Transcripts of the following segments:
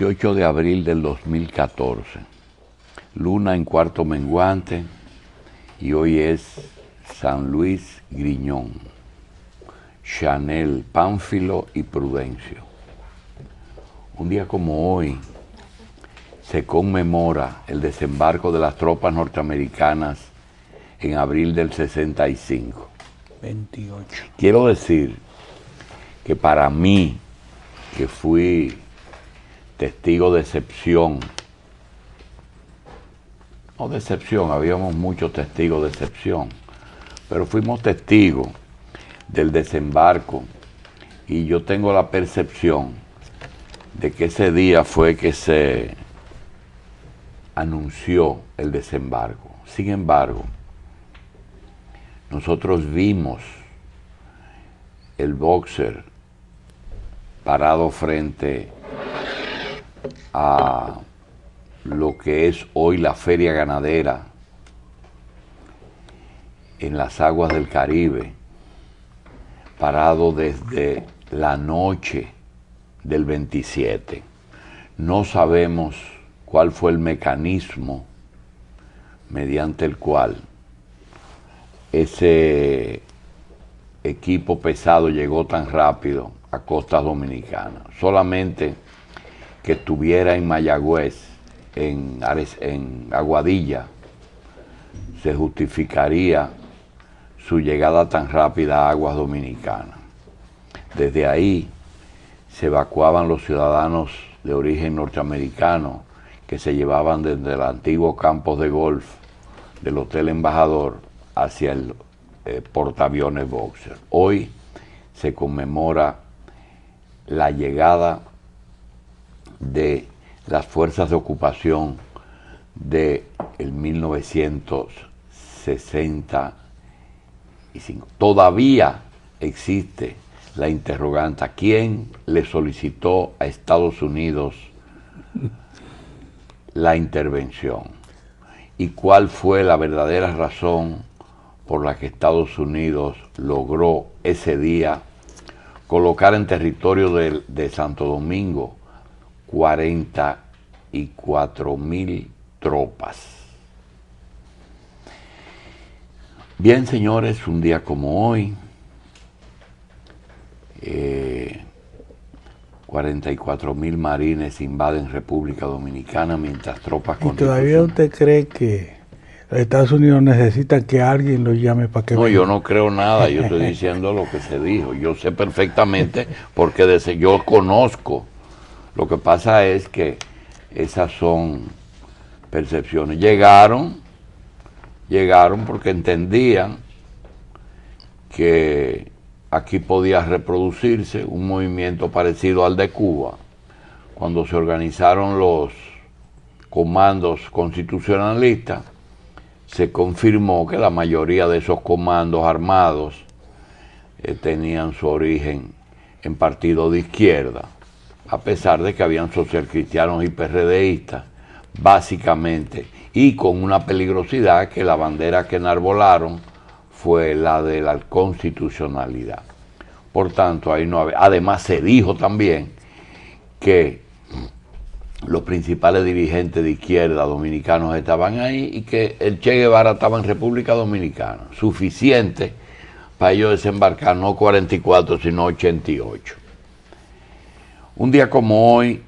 28 de abril del 2014, luna en cuarto menguante, y hoy es San Luis Griñón, Chanel, Pánfilo y Prudencio. Un día como hoy se conmemora el desembarco de las tropas norteamericanas en abril del 65. 28. Quiero decir que para mí, que fui testigo de excepción, no de excepción, habíamos muchos testigos de excepción, pero fuimos testigos del desembarco, y yo tengo la percepción de que ese día fue que se anunció el desembarco. Sin embargo, nosotros vimos el boxer parado frente a lo que es hoy la feria ganadera en las aguas del Caribe, parado desde la noche del 27. No sabemos cuál fue el mecanismo mediante el cual ese equipo pesado llegó tan rápido a costas dominicanas. Solamente que estuviera en Mayagüez, en Aguadilla, se justificaría su llegada tan rápida a aguas dominicanas. Desde ahí se evacuaban los ciudadanos de origen norteamericano que se llevaban desde el antiguo campos de golf del Hotel Embajador hacia el portaaviones Boxer. Hoy se conmemora la llegada de las fuerzas de ocupación de el 1965. Todavía existe la interrogante: ¿quién le solicitó a Estados Unidos la intervención? ¿Y cuál fue la verdadera razón por la que Estados Unidos logró ese día colocar en territorio de Santo Domingo 44,000 tropas? Bien, señores, un día como hoy, 44,000 marines invaden República Dominicana mientras tropas ¿Y todavía usted cree que los Estados Unidos necesitan que alguien los llame para que No, venga? yo no creo nada, yo estoy diciendo lo que se dijo. Yo sé perfectamente porque yo conozco. Lo que pasa es que esas son percepciones. Llegaron porque entendían que aquí podía reproducirse un movimiento parecido al de Cuba, cuando se organizaron los comandos constitucionalistas. Se confirmó que la mayoría de esos comandos armados tenían su origen en partidos de izquierda, a pesar de que habían socialcristianos y PRDistas, básicamente, y con una peligrosidad que la bandera que enarbolaron fue la de la constitucionalidad. Por tanto, ahí no había. Además, se dijo también que los principales dirigentes de izquierda dominicanos estaban ahí y que el Che Guevara estaba en República Dominicana. Suficiente para ellos desembarcar no 44, sino 88. Un día como hoy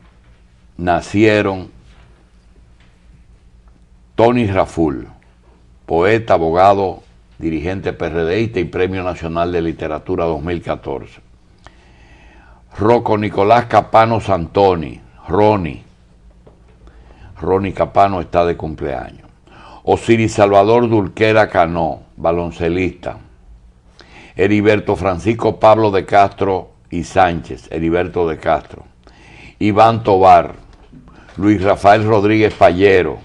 nacieron Tony Raful, poeta, abogado, dirigente PRDista y Premio Nacional de Literatura 2014. Rocco Nicolás Capano Santoni, Ronnie Capano está de cumpleaños. Osiris Salvador Dulquera Cano, baloncelista. Heriberto Francisco Pablo de Castro y Sánchez, Heriberto de Castro. Iván Tobar, Luis Rafael Rodríguez Pallero,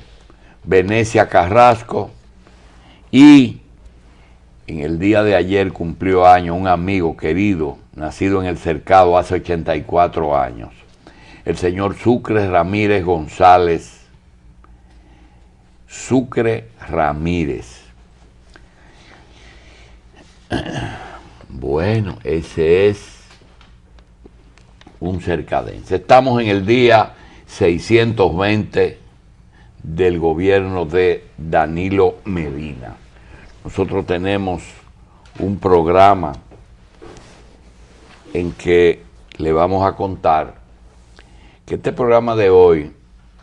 Venecia Carrasco, y en el día de ayer cumplió años un amigo querido, nacido en El Cercado hace 84 años, el señor Sucre Ramírez González. Sucre Ramírez. Bueno, ese es un cercadense. Estamos en el día 620 del gobierno de Danilo Medina. Nosotros tenemos un programa en que le vamos a contar que este programa de hoy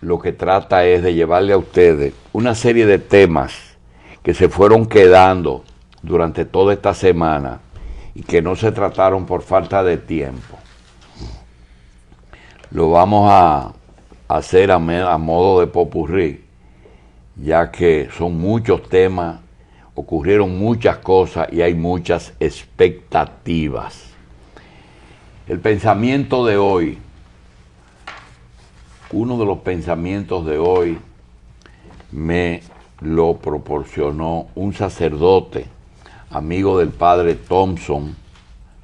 lo que trata es de llevarle a ustedes una serie de temas que se fueron quedando durante toda esta semana y que no se trataron por falta de tiempo. Lo vamos a hacer a modo de popurrí, ya que son muchos temas, ocurrieron muchas cosas y hay muchas expectativas. El pensamiento de hoy, uno de los pensamientos de hoy me lo proporcionó un sacerdote, amigo del padre Thompson,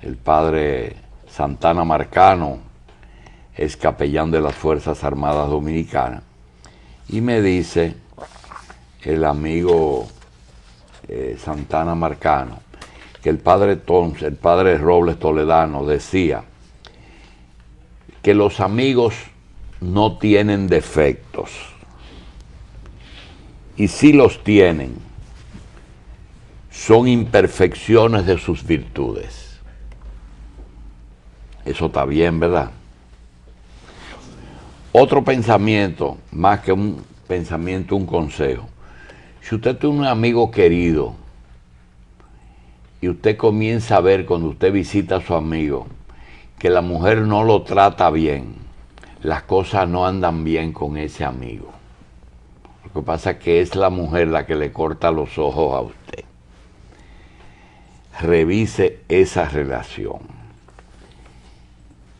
el padre Santana Marcano, es capellán de las Fuerzas Armadas Dominicanas, y me dice el amigo Santana Marcano que el padre Thompson, el padre Robles Toledano, decía que los amigos no tienen defectos, y si los tienen, son imperfecciones de sus virtudes. Eso está bien, ¿verdad? Otro pensamiento, más que un pensamiento, un consejo. Si usted tiene un amigo querido y usted comienza a ver cuando usted visita a su amigo que la mujer no lo trata bien, las cosas no andan bien con ese amigo. Lo que pasa es que es la mujer la que le corta los ojos a usted. Revise esa relación.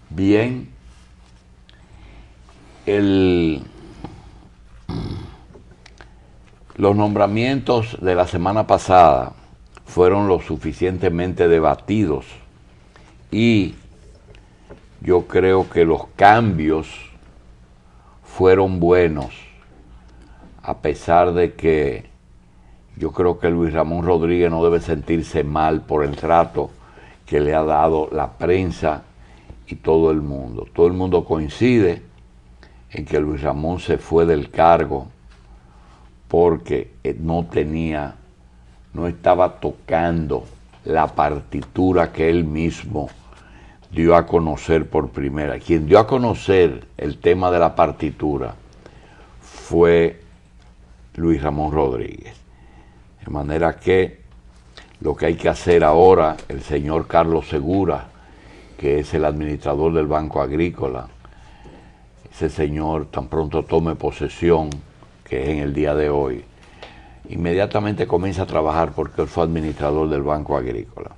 Bien, los nombramientos de la semana pasada fueron lo suficientemente debatidos y yo creo que los cambios fueron buenos, a pesar de que yo creo que Luis Ramón Rodríguez no debe sentirse mal por el trato que le ha dado la prensa y todo el mundo. Todo el mundo coincide en que Luis Ramón se fue del cargo porque no estaba tocando la partitura que él mismo dio a conocer por primera. Quien dio a conocer el tema de la partitura fue Luis Ramón Rodríguez. De manera que lo que hay que hacer ahora, el señor Carlos Segura, que es el administrador del Banco Agrícola, ese señor tan pronto tome posesión, que es en el día de hoy, inmediatamente comienza a trabajar porque él fue administrador del Banco Agrícola.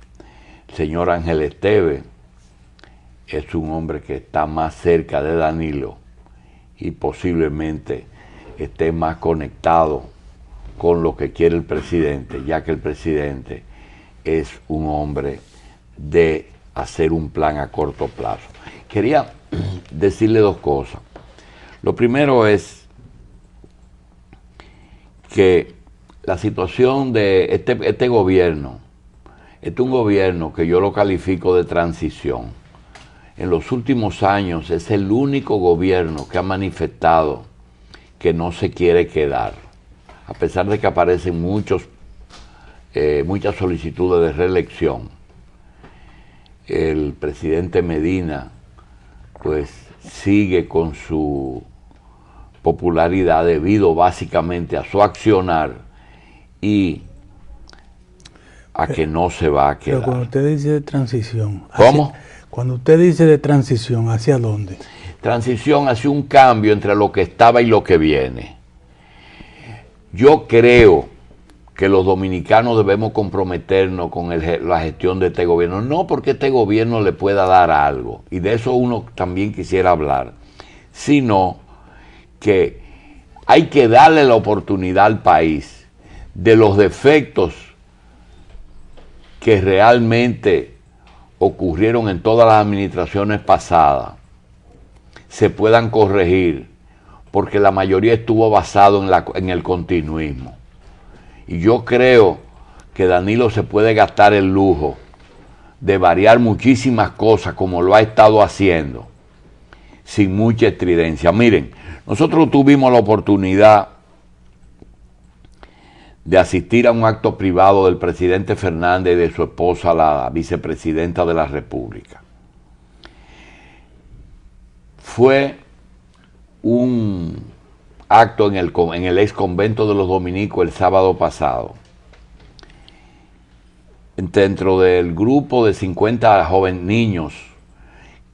El señor Ángel Esteve es un hombre que está más cerca de Danilo y posiblemente esté más conectado con lo que quiere el presidente, ya que el presidente es un hombre de hacer un plan a corto plazo. Quería decirle dos cosas. Lo primero es que la situación de este gobierno, es un gobierno que yo lo califico de transición. En los últimos años es el único gobierno que ha manifestado que no se quiere quedar, a pesar de que aparecen muchas solicitudes de reelección. El presidente Medina pues sigue con su popularidad debido básicamente a su accionar y a que no se va a quedar. Pero cuando usted dice de transición... ¿Cómo? Cuando usted dice de transición, ¿hacia dónde? Transición hacia un cambio entre lo que estaba y lo que viene. Yo creo que los dominicanos debemos comprometernos con la gestión de este gobierno, no porque este gobierno le pueda dar algo, y de eso uno también quisiera hablar, sino que hay que darle la oportunidad al país de los defectos que realmente ocurrieron en todas las administraciones pasadas, se puedan corregir, porque la mayoría estuvo basado en el continuismo. Y yo creo que Danilo se puede gastar el lujo de variar muchísimas cosas como lo ha estado haciendo, sin mucha estridencia. Miren, nosotros tuvimos la oportunidad de asistir a un acto privado del presidente Fernández y de su esposa, la vicepresidenta de la República. Fue un acto en el ex convento de los dominicos el sábado pasado. Dentro del grupo de 50 jóvenes niños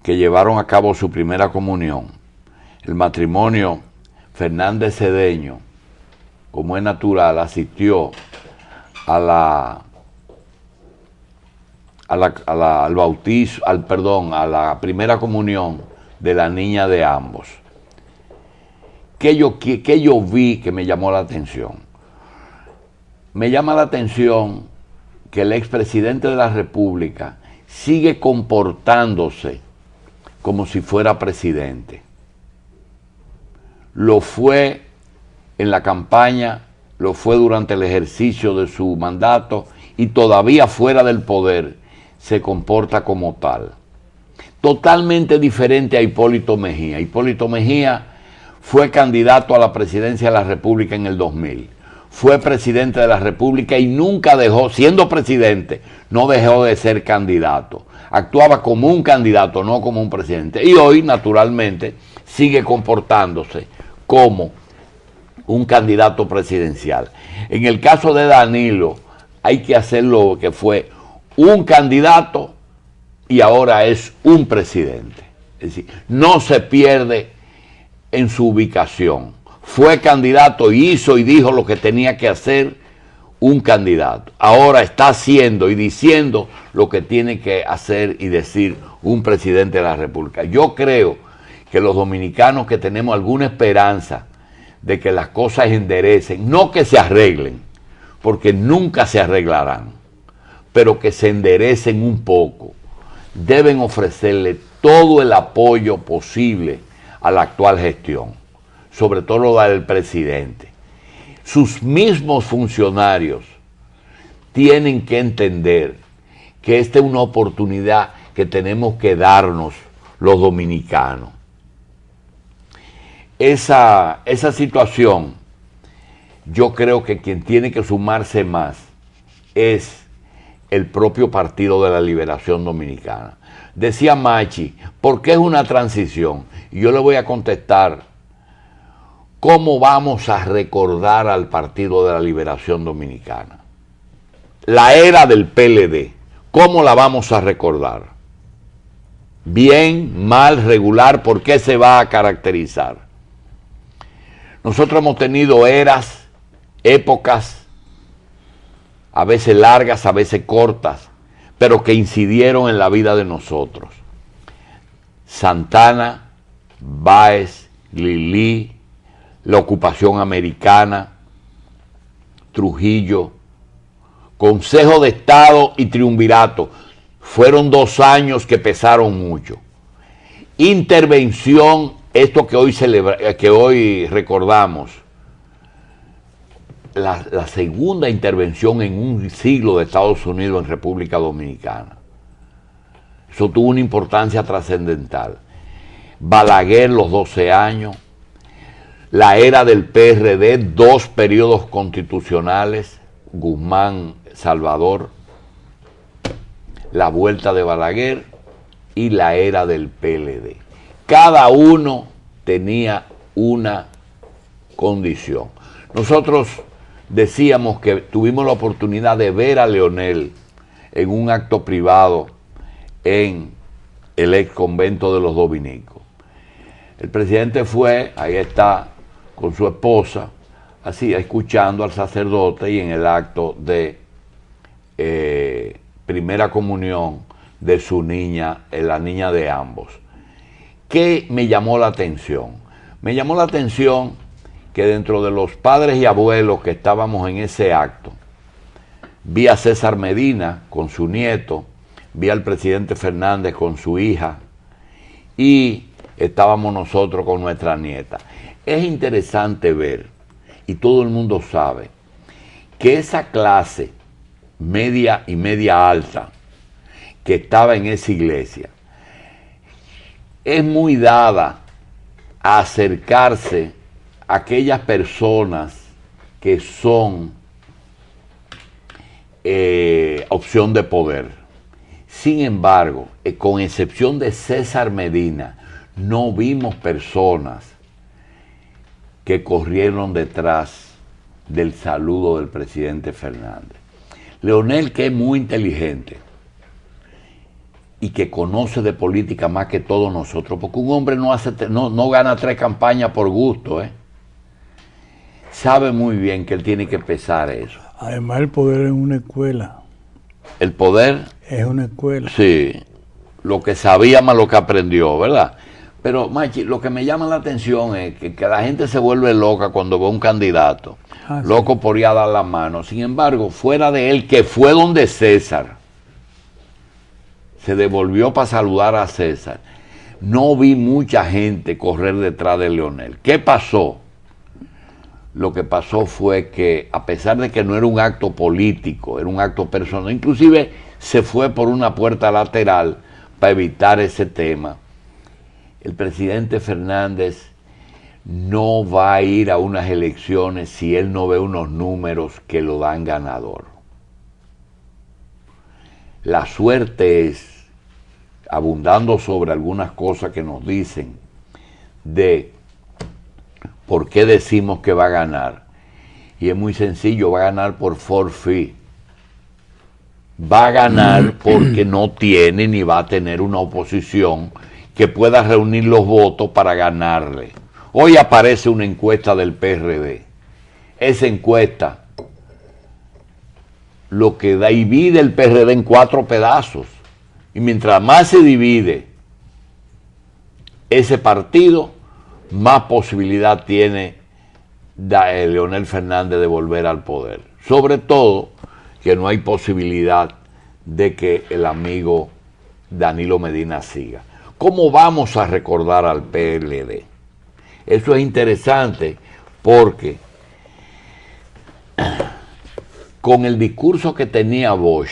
que llevaron a cabo su primera comunión, el matrimonio Fernández Cedeño, como es natural, asistió al bautizo, a la primera comunión de la niña de ambos. ¿Qué yo vi que me llamó la atención? Me llama la atención que el expresidente de la República sigue comportándose como si fuera presidente. Lo fue en la campaña, lo fue durante el ejercicio de su mandato y todavía fuera del poder se comporta como tal. Totalmente diferente a Hipólito Mejía. Hipólito Mejía fue candidato a la presidencia de la República en el 2000. Fue presidente de la República y nunca dejó, siendo presidente, no dejó de ser candidato. Actuaba como un candidato, no como un presidente. Y hoy, naturalmente, sigue comportándose como un candidato presidencial. En el caso de Danilo, hay que hacerlo que fue un candidato y ahora es un presidente. Es decir, no se pierde en su ubicación. Fue candidato y hizo y dijo lo que tenía que hacer un candidato. Ahora está haciendo y diciendo lo que tiene que hacer y decir un presidente de la República. Yo creo que los dominicanos que tenemos alguna esperanza de que las cosas enderecen, no que se arreglen, porque nunca se arreglarán, pero que se enderecen un poco, deben ofrecerle todo el apoyo posible a la actual gestión, sobre todo lo del presidente. Sus mismos funcionarios tienen que entender que esta es una oportunidad que tenemos que darnos los dominicanos. Esa situación, yo creo que quien tiene que sumarse más es el propio Partido de la Liberación Dominicana. Decía Machi, ¿por qué es una transición? Y yo le voy a contestar, ¿cómo vamos a recordar al Partido de la Liberación Dominicana? La era del PLD, ¿cómo la vamos a recordar? Bien, mal, regular, ¿por qué se va a caracterizar? Nosotros hemos tenido eras, épocas, a veces largas, a veces cortas, pero que incidieron en la vida de nosotros. Santana, Báez, Lilí, la ocupación americana, Trujillo, Consejo de Estado y Triunvirato. Fueron 2 años que pesaron mucho. Intervención, esto que hoy recordamos, la segunda intervención en un siglo de Estados Unidos en República Dominicana. Eso tuvo una importancia trascendental. Balaguer, los 12 años, la era del PRD, 2 periodos constitucionales, Guzmán, Salvador, la vuelta de Balaguer y la era del PLD. Cada uno tenía una condición. Nosotros decíamos que tuvimos la oportunidad de ver a Leonel en un acto privado en el ex convento de los dominicos. El presidente fue, ahí está, con su esposa, así, escuchando al sacerdote y en el acto de primera comunión de su niña, la niña de ambos. ¿Qué me llamó la atención? Me llamó la atención que dentro de los padres y abuelos que estábamos en ese acto, vi a César Medina con su nieto, vi al presidente Fernández con su hija y estábamos nosotros con nuestra nieta. Es interesante ver, y todo el mundo sabe, que esa clase media y media alta que estaba en esa iglesia, es muy dada a acercarse a aquellas personas que son opción de poder. Sin embargo, con excepción de César Medina, no vimos personas que corrieron detrás del saludo del presidente Fernández. Leonel, que es muy inteligente y que conoce de política más que todos nosotros, porque un hombre no gana 3 campañas por gusto, sabe muy bien que él tiene que pesar eso. Además, el poder es una escuela. El poder es una escuela. Sí, lo que sabía más lo que aprendió, ¿verdad? Pero, Machi, lo que me llama la atención es que la gente se vuelve loca cuando ve un candidato, loco por ir a dar la mano. Sin embargo, fuera de él, que fue donde César, se devolvió para saludar a César, no vi mucha gente correr detrás de Leonel. ¿Qué pasó? Lo que pasó fue que, a pesar de que no era un acto político, era un acto personal, inclusive se fue por una puerta lateral para evitar ese tema. El presidente Fernández no va a ir a unas elecciones si él no ve unos números que lo dan ganador. La suerte es, abundando sobre algunas cosas que nos dicen de por qué decimos que va a ganar, y es muy sencillo, va a ganar por forfeit. Va a ganar porque no tiene ni va a tener una oposición que pueda reunir los votos para ganarle. Hoy aparece una encuesta del PRD. Esa encuesta lo que divide el PRD en 4 pedazos. Y mientras más se divide ese partido, más posibilidad tiene Leonel Fernández de volver al poder. Sobre todo que no hay posibilidad de que el amigo Danilo Medina siga. ¿Cómo vamos a recordar al PLD? Eso es interesante porque con el discurso que tenía Bosch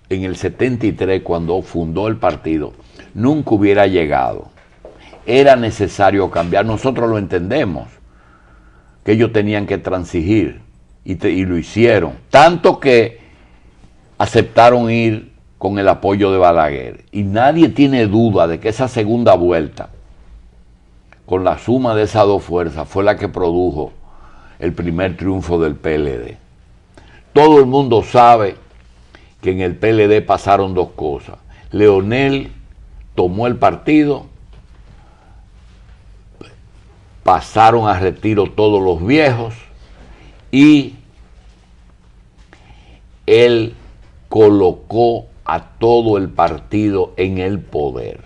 en el 73 cuando fundó el partido, nunca hubiera llegado. Era necesario cambiar, nosotros lo entendemos, que ellos tenían que transigir y lo hicieron, tanto que aceptaron ir con el apoyo de Balaguer, y nadie tiene duda de que esa segunda vuelta, con la suma de esas 2 fuerzas, fue la que produjo el primer triunfo del PLD. Todo el mundo sabe que en el PLD pasaron 2 cosas. Leonel tomó el partido, pasaron a retiro todos los viejos y él colocó a todo el partido en el poder.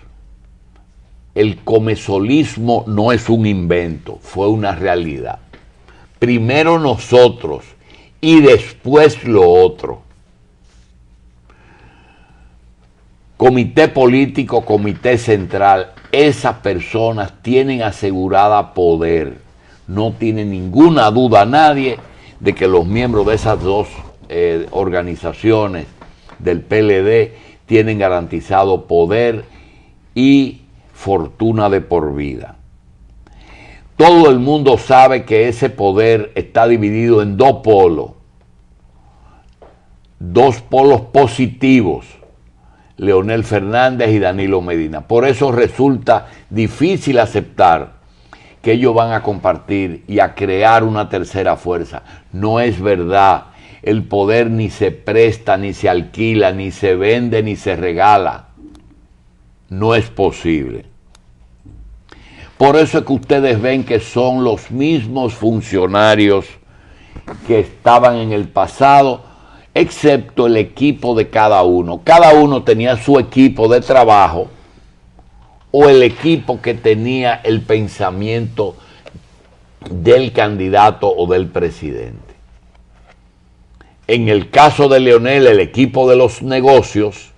El comesolismo no es un invento, fue una realidad. Primero nosotros y después lo otro. Comité político, comité central, esas personas tienen asegurada poder. No tiene ninguna duda nadie de que los miembros de esas 2 organizaciones del PLD tienen garantizado poder y fortuna de por vida. Todo el mundo sabe que ese poder está dividido en 2 polos, 2 polos positivos, Leonel Fernández y Danilo Medina. Por eso resulta difícil aceptar que ellos van a compartir y a crear una tercera fuerza. No es verdad. El poder ni se presta, ni se alquila, ni se vende, ni se regala. No es posible. Por eso es que ustedes ven que son los mismos funcionarios que estaban en el pasado, excepto el equipo de cada uno. Cada uno tenía su equipo de trabajo o el equipo que tenía el pensamiento del candidato o del presidente. En el caso de Leonel, el equipo de los negocios,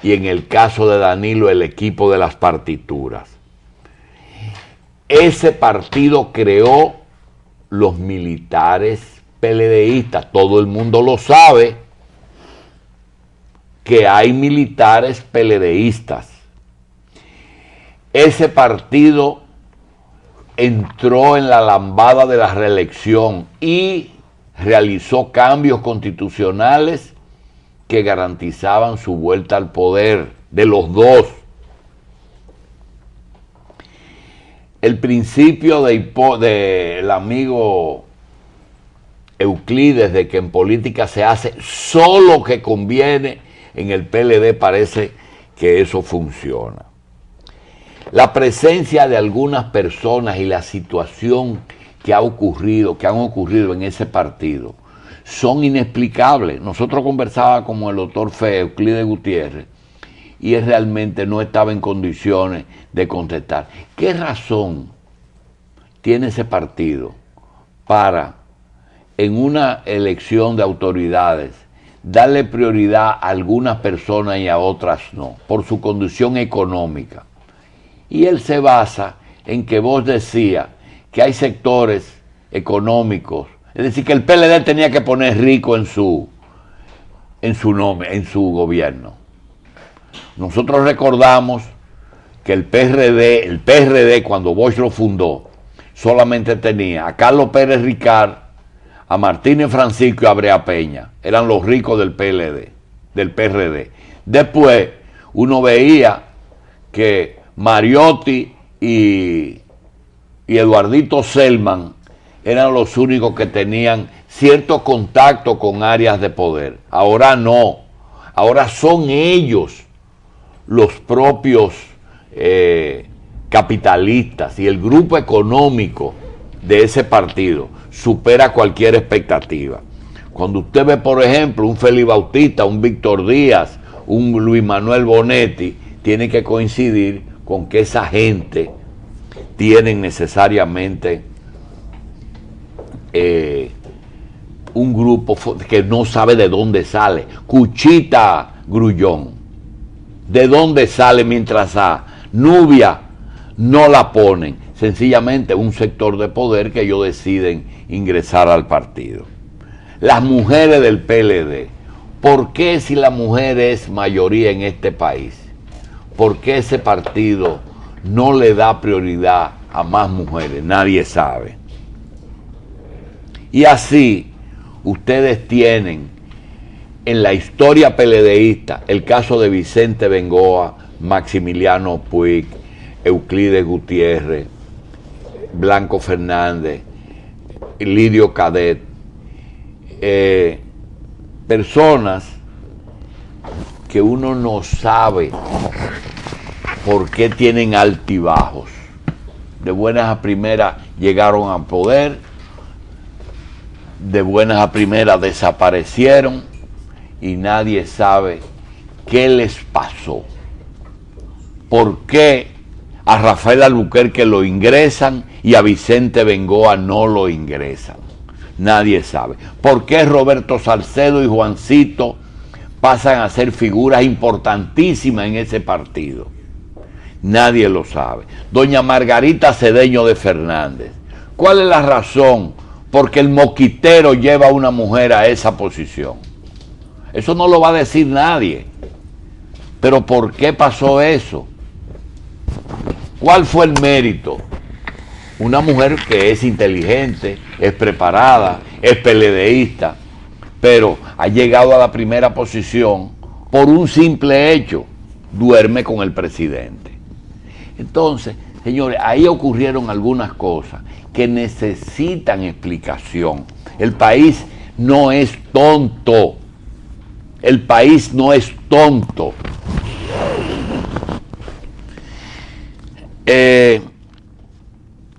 y en el caso de Danilo, el equipo de las partituras. Ese partido creó los militares PLDistas. Todo el mundo lo sabe que hay militares PLDistas. ese partido entró en la lambada de la reelección y realizó cambios constitucionales que garantizaban su vuelta al poder de los dos. El principio del amigo Euclides de que en política se hace solo lo que conviene, en el PLD parece que eso funciona. La presencia de algunas personas y la situación que han ocurrido en ese partido son inexplicables. Nosotros conversábamos con el doctor Euclides Gutiérrez y él realmente no estaba en condiciones de contestar. ¿Qué razón tiene ese partido para, en una elección de autoridades, darle prioridad a algunas personas y a otras no, por su condición económica? Y él se basa en que vos decías que hay sectores económicos, es decir, que el PLD tenía que poner rico en su nombre, en su gobierno. Nosotros recordamos que el PRD cuando Bosch lo fundó, solamente tenía a Carlos Pérez Ricard, a Martínez Francisco y a Brea Peña. Eran los ricos del PLD, del PRD. Después uno veía que Mariotti y Eduardito Selman eran los únicos que tenían cierto contacto con áreas de poder. Ahora no. Ahora son ellos los propios capitalistas, y el grupo económico de ese partido supera cualquier expectativa. Cuando usted ve, por ejemplo, un Félix Bautista, un Víctor Díaz, un Luis Manuel Bonetti, tiene que coincidir con que esa gente tienen necesariamente un grupo que no sabe de dónde sale. Cuchita Grullón, ¿de dónde sale? Mientras a Nubia no la ponen? Sencillamente un sector de poder que ellos deciden ingresar al partido. Las mujeres del PLD, ¿por qué, si la mujer es mayoría en este país, por qué ese partido no le da prioridad a más mujeres? Nadie sabe. Y así ustedes tienen en la historia PLDista el caso de Vicente Bengoa, Maximiliano Puig, Euclides Gutiérrez, Blanco Fernández, Lidio Cadet, personas que uno no sabe por qué tienen altibajos. De buenas a primeras llegaron al poder, de buenas a primeras desaparecieron y nadie sabe qué les pasó. ¿Por qué a Rafael Albuquerque lo ingresan y a Vicente Bengoa no lo ingresan? Nadie sabe. ¿Por qué Roberto Salcedo y Juancito pasan a ser figuras importantísimas en ese partido? Nadie lo sabe. Doña Margarita Cedeño de Fernández, ¿cuál es la razón por qué el moquitero lleva a una mujer a esa posición? Eso no lo va a decir nadie. Pero ¿por qué pasó eso? ¿Cuál fue el mérito? Una mujer que es inteligente, es preparada, es PLDista, pero ha llegado a la primera posición por un simple hecho: duerme con el presidente. Entonces, señores, ahí ocurrieron algunas cosas que necesitan explicación. El país no es tonto. El país no es tonto.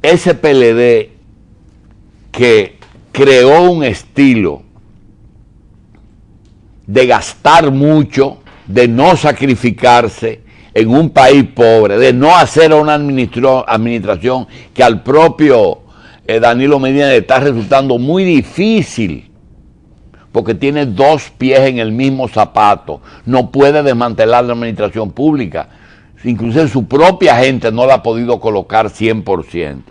Ese PLD que creó un estilo de gastar mucho, de no sacrificarse en un país pobre, de no hacer una administración que al propio Danilo Medina le está resultando muy difícil, porque tiene dos pies en el mismo zapato, no puede desmantelar la administración pública. Incluso su propia gente no la ha podido colocar 100%.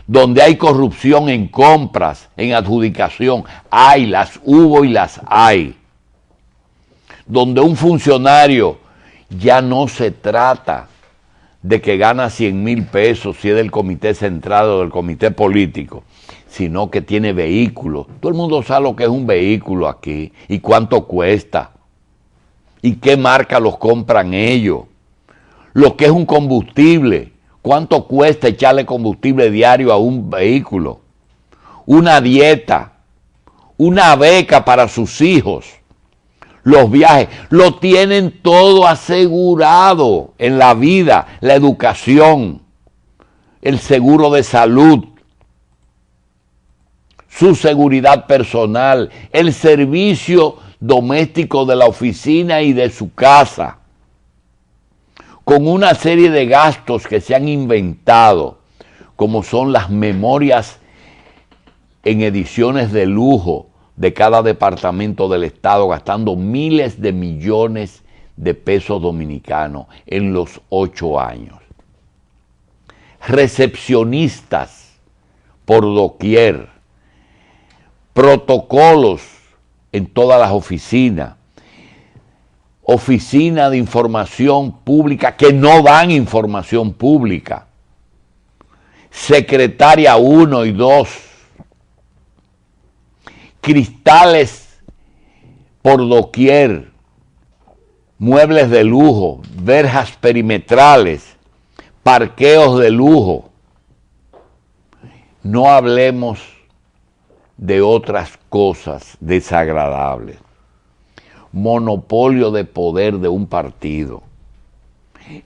Donde hay corrupción en compras, en adjudicación, las hubo y las hay. Donde un funcionario ya no se trata de que gana 100,000 pesos si es del comité central o del comité político, sino que tiene vehículos. Todo el mundo sabe lo que es un vehículo aquí y cuánto cuesta y qué marca los compran ellos. Lo que es un combustible, cuánto cuesta echarle combustible diario a un vehículo. Una dieta, una beca para sus hijos, los viajes, lo tienen todo asegurado en la vida, la educación, el seguro de salud, su seguridad personal, el servicio doméstico de la oficina y de su casa, con una serie de gastos que se han inventado, como son las memorias en ediciones de lujo de cada departamento del Estado, gastando miles de millones de pesos dominicanos en los 8 años. Recepcionistas por doquier, protocolos en todas las oficinas, oficina de información pública que no dan información pública, secretaria 1 y 2, cristales por doquier, muebles de lujo, verjas perimetrales, parqueos de lujo. No hablemos de otras cosas desagradables. Monopolio de poder de un partido.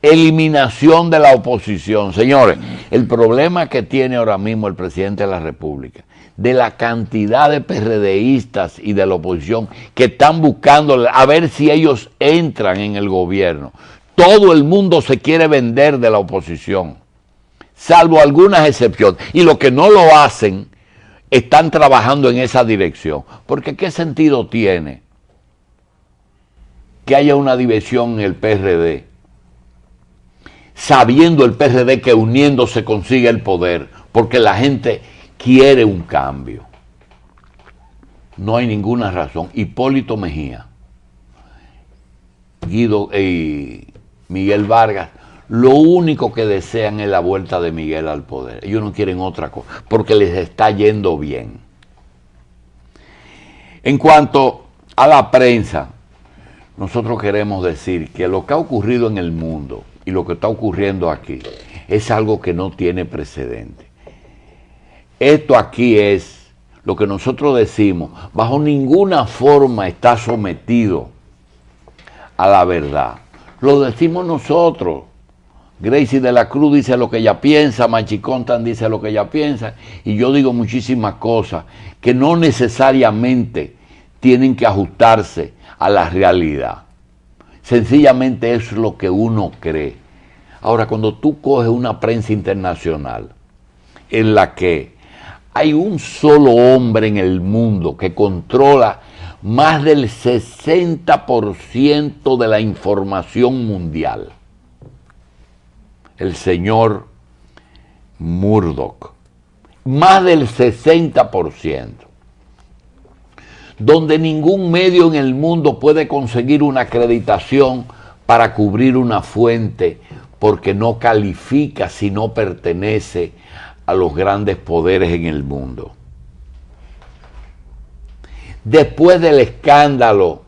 Eliminación de la oposición. Señores, el problema que tiene ahora mismo el presidente de la República, de la cantidad de PRDistas y de la oposición que están buscando a ver si ellos entran en el gobierno. Todo el mundo se quiere vender de la oposición, salvo algunas excepciones. Y los que no lo hacen están trabajando en esa dirección. Porque ¿qué sentido tiene que haya una división en el PRD, sabiendo el PRD que uniéndose consigue el poder? Porque la gente quiere un cambio. No hay ninguna razón. Hipólito Mejía, Guido y Miguel Vargas, lo único que desean es la vuelta de Miguel al poder. Ellos no quieren otra cosa, porque les está yendo bien. En cuanto a la prensa, nosotros queremos decir que lo que ha ocurrido en el mundo y lo que está ocurriendo aquí es algo que no tiene precedente. Esto aquí es lo que nosotros decimos, bajo ninguna forma está sometido a la verdad. Lo decimos nosotros. Gracie de la Cruz dice lo que ella piensa, Machicontan dice lo que ella piensa, y yo digo muchísimas cosas que no necesariamente tienen que ajustarse a la realidad. Sencillamente es lo que uno cree. Ahora, cuando tú coges una prensa internacional en la que hay un solo hombre en el mundo que controla más del 60% de la información mundial, el señor Murdoch, más del 60%, donde ningún medio en el mundo puede conseguir una acreditación para cubrir una fuente porque no califica si no pertenece a los grandes poderes en el mundo. Después del escándalo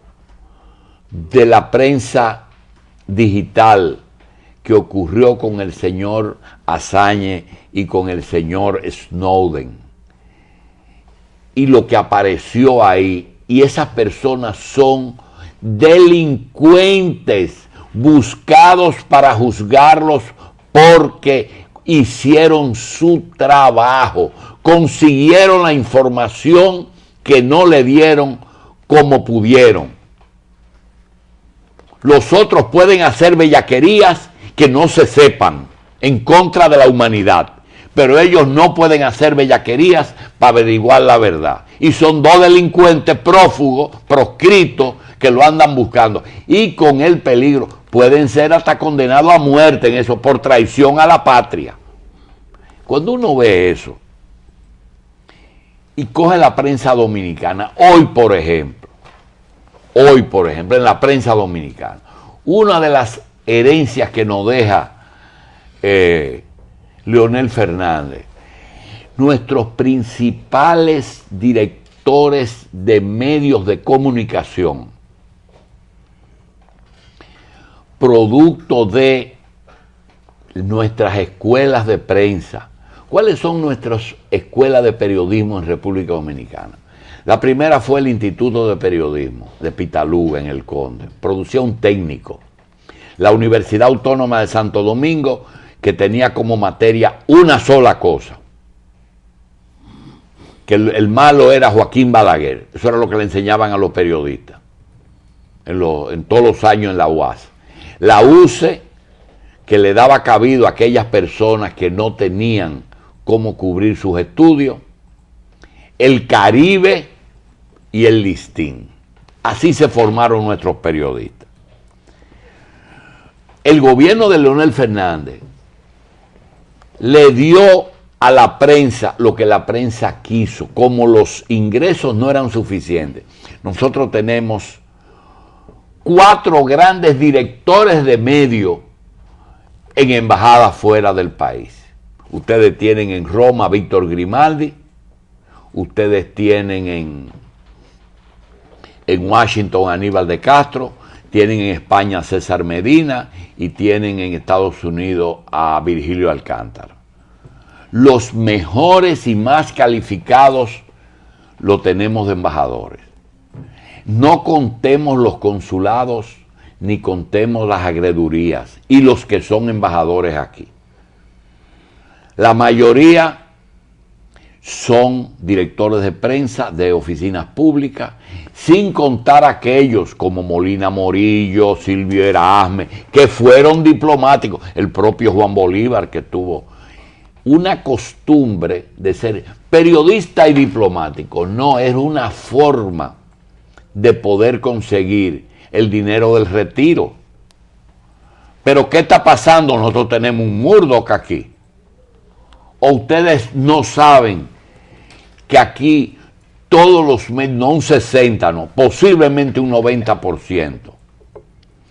de la prensa digital que ocurrió con el señor Assange y con el señor Snowden, y lo que apareció ahí, y esas personas son delincuentes buscados para juzgarlos porque hicieron su trabajo, consiguieron la información que no le dieron como pudieron. Los otros pueden hacer bellaquerías que no se sepan en contra de la humanidad, pero ellos no pueden hacer bellaquerías para averiguar la verdad. Y son dos delincuentes prófugos, proscritos, que lo andan buscando. Y con el peligro, pueden ser hasta condenados a muerte en eso, por traición a la patria. Cuando uno ve eso, y coge la prensa dominicana, hoy por ejemplo, en la prensa dominicana, una de las herencias que nos deja Leonel Fernández, nuestros principales directores de medios de comunicación, producto de nuestras escuelas de prensa. ¿Cuáles son nuestras escuelas de periodismo en República Dominicana? La primera fue el Instituto de Periodismo de Pitaluga, en El Conde. Producía un técnico. La Universidad Autónoma de Santo Domingo, que tenía como materia una sola cosa, que el malo era Joaquín Balaguer. Eso era lo que le enseñaban a los periodistas en todos los años en la UAS. La UCE, que le daba cabido a aquellas personas que no tenían cómo cubrir sus estudios, el Caribe y el Listín. Así se formaron nuestros periodistas. El gobierno de Leonel Fernández le dio a la prensa lo que la prensa quiso. Como los ingresos no eran suficientes, nosotros tenemos 4 grandes directores de medios en embajadas fuera del país. Ustedes tienen en Roma a Víctor Grimaldi, ustedes tienen en Washington a Aníbal de Castro, tienen en España a César Medina y tienen en Estados Unidos a Virgilio Alcántara. Los mejores y más calificados lo tenemos de embajadores. No contemos los consulados ni contemos las agredurías y los que son embajadores aquí. La mayoría son directores de prensa de oficinas públicas, sin contar aquellos como Molina Morillo, Silvio Erasme, que fueron diplomáticos, el propio Juan Bolívar, que tuvo una costumbre de ser periodista y diplomático. No, es una forma de poder conseguir el dinero del retiro. Pero ¿qué está pasando? Nosotros tenemos un Murdoch aquí. ¿O ustedes no saben que aquí todos los medios, no un 60, no, posiblemente un 90%,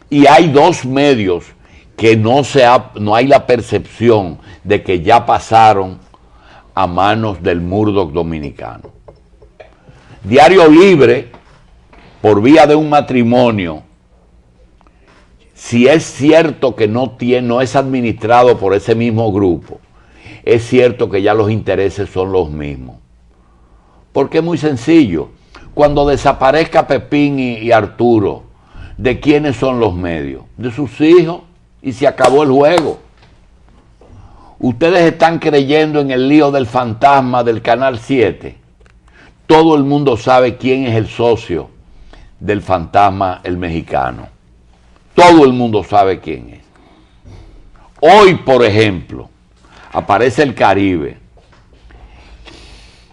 y hay 2 medios que no hay la percepción de que ya pasaron a manos del Murdoch dominicano? Diario Libre, por vía de un matrimonio, si es cierto que no es administrado por ese mismo grupo, es cierto que ya los intereses son los mismos. Porque es muy sencillo. Cuando desaparezca Pepín y Arturo, ¿de quiénes son los medios? De sus hijos, y se acabó el juego. Ustedes están creyendo en el lío del fantasma del Canal 7. Todo el mundo sabe quién es el socio del fantasma, el mexicano. Todo el mundo sabe quién es. Hoy, por ejemplo, aparece el Caribe,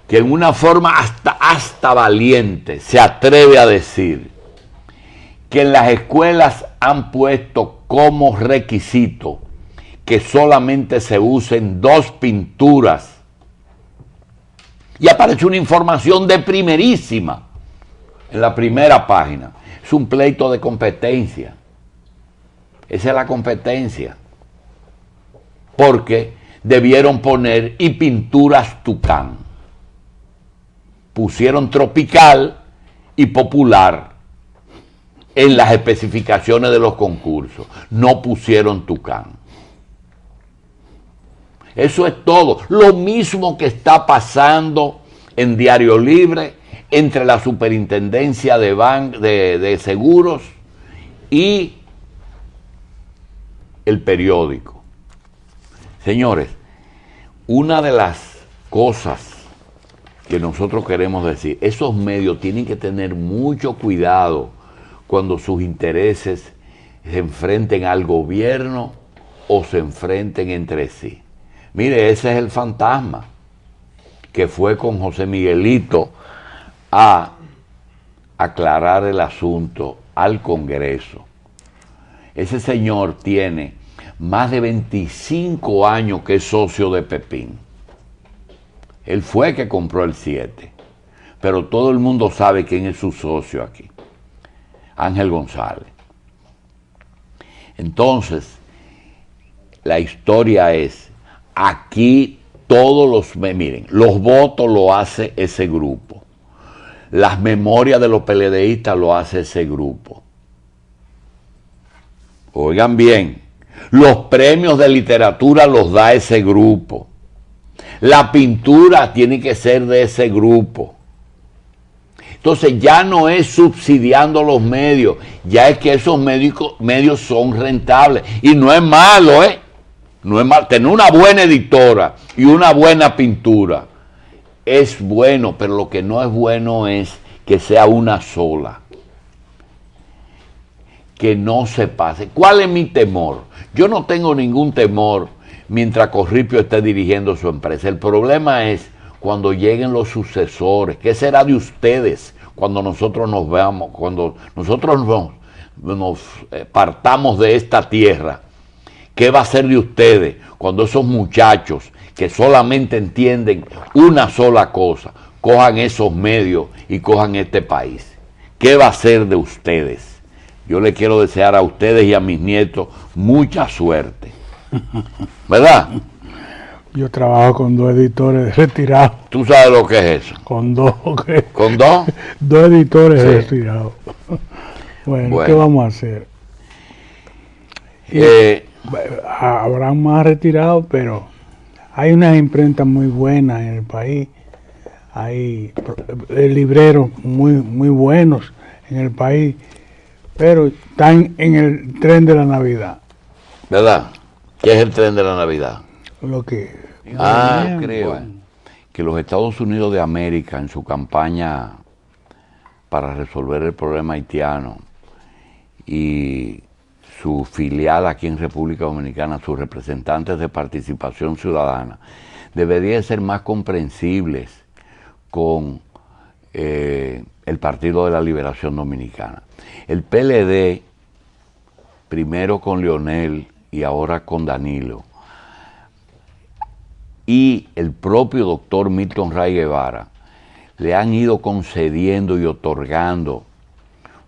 que en una forma hasta valiente se atreve a decir que en las escuelas han puesto como requisito que solamente se usen 2 pinturas. Y aparece una información de primerísima en la primera página. Es un pleito de competencia. Esa es la competencia. Porque debieron poner y pinturas Tucán. Pusieron tropical y popular en las especificaciones de los concursos. No pusieron Tucán. Eso es todo. Lo mismo que está pasando en Diario Libre entre la Superintendencia de Seguros y el periódico. Señores, una de las cosas que nosotros queremos decir, esos medios tienen que tener mucho cuidado cuando sus intereses se enfrenten al gobierno o se enfrenten entre sí. Mire, ese es el fantasma que fue con José Miguelito a aclarar el asunto al Congreso. Ese señor tiene más de 25 años que es socio de Pepín. Él fue que compró el 7, pero todo el mundo sabe quién es su socio aquí, Ángel González. Entonces, la historia es, aquí miren, los votos lo hace ese grupo, las memorias de los PLDistas lo hace ese grupo. Oigan bien, los premios de literatura los da ese grupo, la pintura tiene que ser de ese grupo. Entonces ya no es subsidiando los medios, ya es que esos medios son rentables. Y no es malo, ¿eh? No es malo. Tener una buena editora y una buena pintura es bueno, pero lo que no es bueno es que sea una sola. Que no se pase. ¿Cuál es mi temor? Yo no tengo ningún temor mientras Corripio esté dirigiendo su empresa. El problema es cuando lleguen los sucesores. ¿Qué será de ustedes cuando nosotros nos veamos, cuando nosotros nos partamos de esta tierra? ¿Qué va a ser de ustedes cuando esos muchachos que solamente entienden una sola cosa, cojan esos medios y cojan este país? ¿Qué va a ser de ustedes? Yo le quiero desear a ustedes y a mis nietos mucha suerte. ¿Verdad? Yo trabajo con 2 editores retirados. ¿Tú sabes lo que es eso? Con 2. ¿Con 2? 2 editores retirados. Bueno, ¿qué vamos a hacer? Habrá más retirados, pero hay unas imprentas muy buenas en el país. Hay libreros muy buenos en el país, pero están en el tren de la Navidad. ¿Verdad? ¿Qué es el tren de la Navidad? Lo que... creo que los Estados Unidos de América, en su campaña para resolver el problema haitiano y su filial aquí en República Dominicana, sus representantes de participación ciudadana, deberían ser más comprensibles con el Partido de la Liberación Dominicana. El PLD, primero con Leonel y ahora con Danilo, y el propio doctor Milton Ray Guevara, le han ido concediendo y otorgando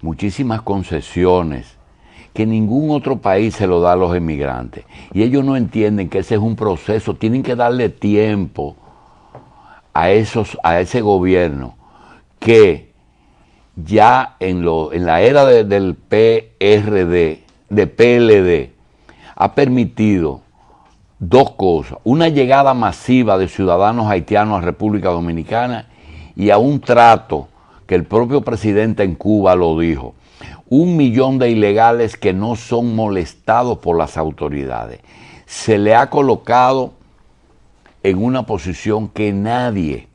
muchísimas concesiones que ningún otro país se lo da a los emigrantes. Y ellos no entienden que ese es un proceso, tienen que darle tiempo a ese gobierno que ya en la era del PRD, de PLD, ha permitido 2 cosas: una llegada masiva de ciudadanos haitianos a República Dominicana y a un trato que el propio presidente en Cuba lo dijo: 1 millón de ilegales que no son molestados por las autoridades. Se le ha colocado en una posición que nadie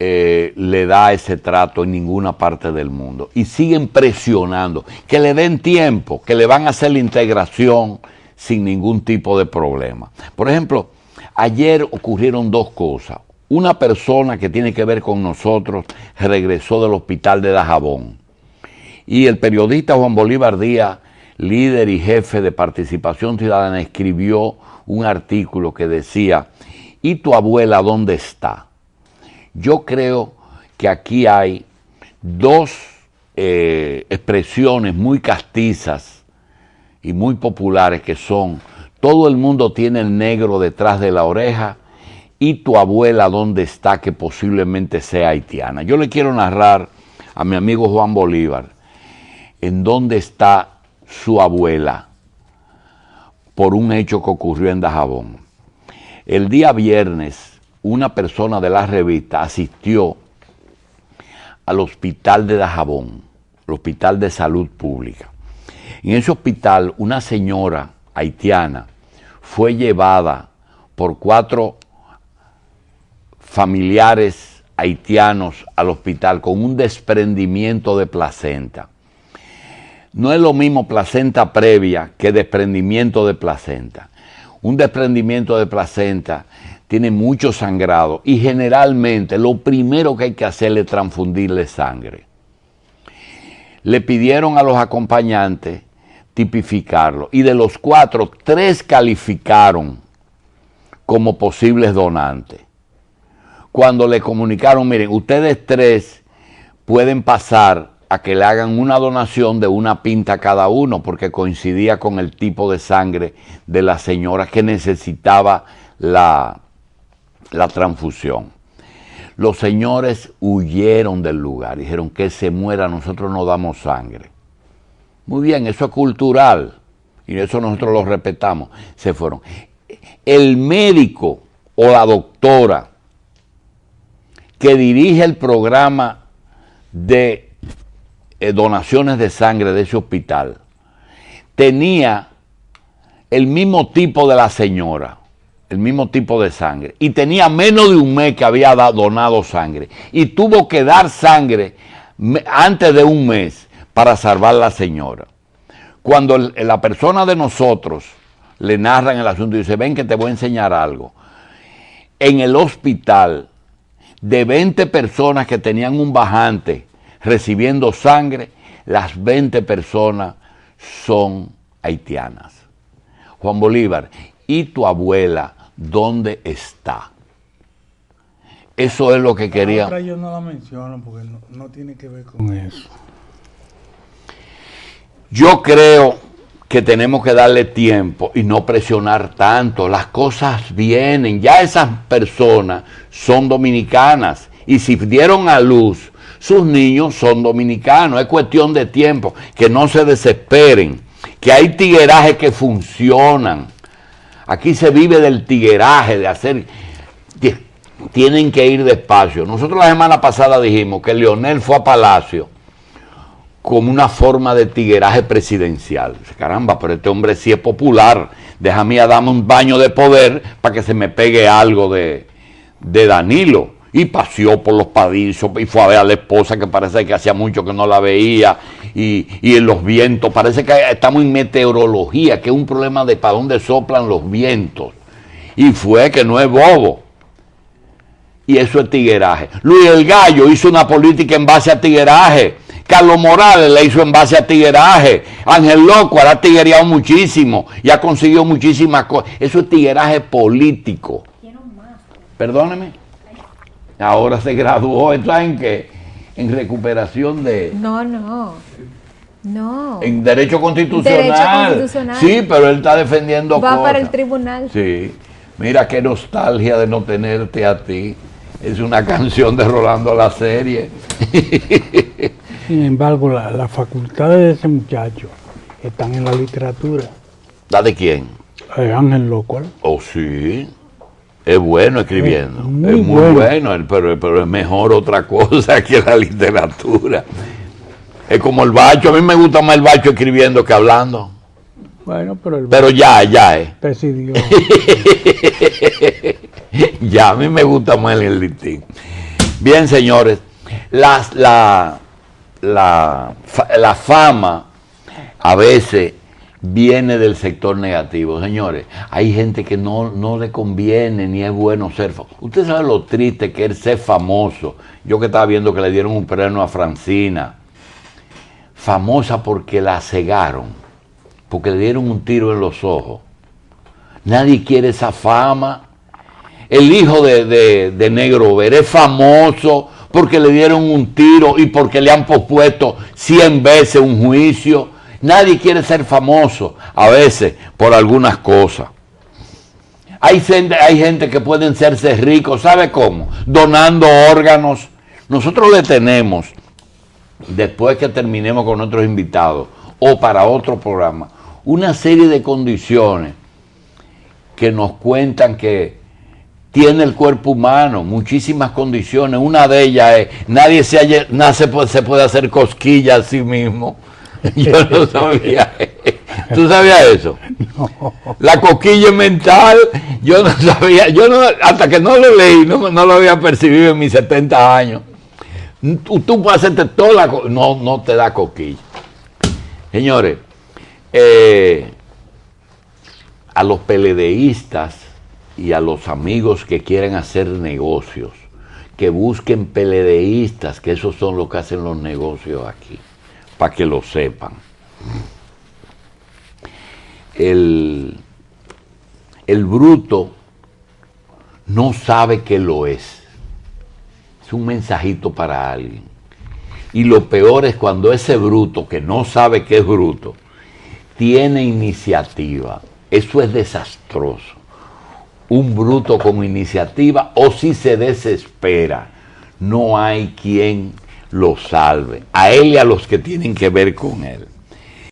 le da ese trato en ninguna parte del mundo. Y siguen presionando, que le den tiempo, que le van a hacer la integración sin ningún tipo de problema. Por ejemplo, ayer ocurrieron 2 cosas. Una persona que tiene que ver con nosotros regresó del hospital de Dajabón. Y el periodista Juan Bolívar Díaz, líder y jefe de Participación Ciudadana, escribió un artículo que decía: ¿y tu abuela dónde está? Yo creo que aquí hay 2 expresiones muy castizas y muy populares, que son: todo el mundo tiene el negro detrás de la oreja, y tu abuela dónde está, que posiblemente sea haitiana. Yo le quiero narrar a mi amigo Juan Bolívar en dónde está su abuela por un hecho que ocurrió en Dajabón. El día viernes, una persona de la revista asistió al hospital de Dajabón, el Hospital de Salud Pública. En ese hospital, una señora haitiana fue llevada por 4 familiares haitianos al hospital con un desprendimiento de placenta. No es lo mismo placenta previa que desprendimiento de placenta. Un desprendimiento de placenta tiene mucho sangrado y generalmente lo primero que hay que hacer es transfundirle sangre. Le pidieron a los acompañantes tipificarlo, y de los 4, 3 calificaron como posibles donantes. Cuando le comunicaron: miren, ustedes 3 pueden pasar a que le hagan una donación de una pinta a cada uno, porque coincidía con el tipo de sangre de la señora que necesitaba la transfusión. Los señores huyeron del lugar, dijeron que se muera, nosotros no damos sangre. Muy bien, eso es cultural, y eso nosotros lo respetamos. Se fueron. El médico o la doctora que dirige el programa de donaciones de sangre de ese hospital tenía el mismo tipo de la señora, el mismo tipo de sangre, y tenía menos de un mes que había donado sangre, y tuvo que dar sangre antes de un mes para salvar a la señora. Cuando la persona de nosotros le narran el asunto y dice, ven que te voy a enseñar algo. En el hospital, de 20 personas que tenían un bajante recibiendo sangre, las 20 personas son haitianas. Juan Bolívar, ¿y tu abuela dónde está? Eso es lo que quería. Otra yo no la menciono porque no tiene que ver con eso. Yo creo que tenemos que darle tiempo y no presionar tanto. Las cosas vienen. Ya esas personas son dominicanas y si dieron a luz, sus niños son dominicanos. Es cuestión de tiempo. Que no se desesperen. Que hay tiguerajes que funcionan. Aquí se vive del tigueraje, de hacer... Tienen que ir despacio. Nosotros la semana pasada dijimos que Leonel fue a Palacio como una forma de tigueraje presidencial. Caramba, pero este hombre sí es popular. Déjame a darme un baño de poder para que se me pegue algo de Danilo. Y paseó por los pasillos y fue a ver a la esposa que parece que hacía mucho que no la veía. Y en los vientos, parece que estamos en meteorología, que es un problema de para dónde soplan los vientos. Y fue que no es bobo. Y eso es tigueraje. Luis el Gallo hizo una política en base a tigueraje. Carlos Morales le hizo en base a tigueraje. Ángel Loco ha tiguereado muchísimo y ha conseguido muchísimas cosas. Eso es tigueraje político. Perdóneme. Ahora se graduó, ¿está en qué? En recuperación de... No. En derecho constitucional. Derecho constitucional. Sí, pero él está defendiendo Va cosas. para el tribunal. Sí. Mira qué nostalgia de no tenerte a ti. Es una canción de Rolando la Serie. Sin embargo, las facultades de ese muchacho están en la literatura. ¿La de quién? Ángel Loco. Oh, sí. Es bueno escribiendo. Es muy bueno, pero es mejor otra cosa que la literatura. Es como el Bacho. A mí me gusta más el Bacho escribiendo que hablando. Bueno, pero ya. Decidió. Ya, a mí me gusta más el listín. Bien, señores. La fama a veces viene del sector negativo. Señores, hay gente que no le conviene ni es bueno ser famoso. Usted sabe lo triste que es ser famoso. Yo que estaba viendo que le dieron un premio a Francina. Famosa porque la cegaron, porque le dieron un tiro en los ojos. Nadie quiere esa fama. El hijo de Negro Ver es famoso porque le dieron un tiro y porque le han pospuesto 100 veces un juicio. Nadie quiere ser famoso, a veces por algunas cosas. Hay gente que pueden hacerse ricos, ¿sabe cómo? Donando órganos. Nosotros le tenemos, después que terminemos con nuestros invitados o para otro programa, una serie de condiciones que nos cuentan que tiene el cuerpo humano, muchísimas condiciones. Una de ellas es, nadie se puede hacer cosquillas a sí mismo. Yo no sabía. ¿Tú sabías eso? No. La cosquilla mental, yo no sabía, hasta que no lo leí, no lo había percibido en mis 70 años. Tú puedes hacerte toda la cosquilla, no te da cosquilla. Señores, a los peledeístas y a los amigos que quieren hacer negocios, que busquen peledeístas, que esos son los que hacen los negocios aquí, para que lo sepan. El bruto no sabe que lo es. Es un mensajito para alguien. Y lo peor es cuando ese bruto, que no sabe que es bruto, tiene iniciativa. Eso es desastroso. Un bruto con iniciativa, o si se desespera, no hay quien lo salve. A él y a los que tienen que ver con él.